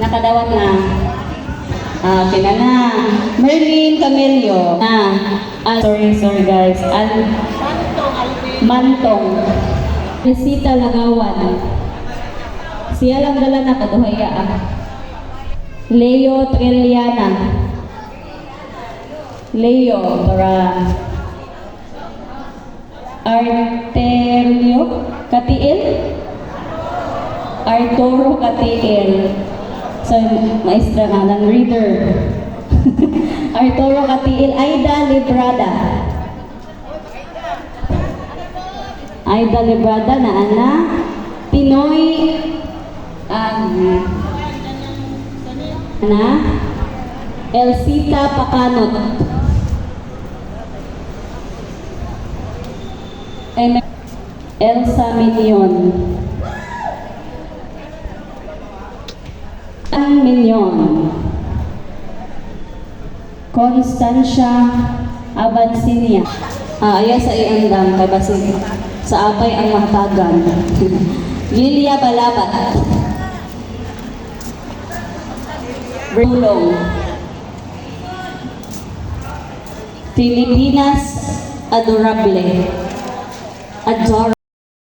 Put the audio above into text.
Nakadawat na. Kina na. Merlin Camelio. Sorry guys. Mantong. Resita Lagawan. Siya lang dala na kaduhaya. Leo Trilliana. Leo para Arterio Katiil. Arturo Katiil. So, maestra nga ng reader. Arturo Katiil. Aida Librada. Aida Librada na ana. Pinoy na Elsita Pacanot. Elsa Minion. Minion. Constancia Abansinia. Ayan sa iandang kay Basig. Sa abay ang mahatagan. Lilia Balabat. Brulong. Filipinas Adorable. Adorable.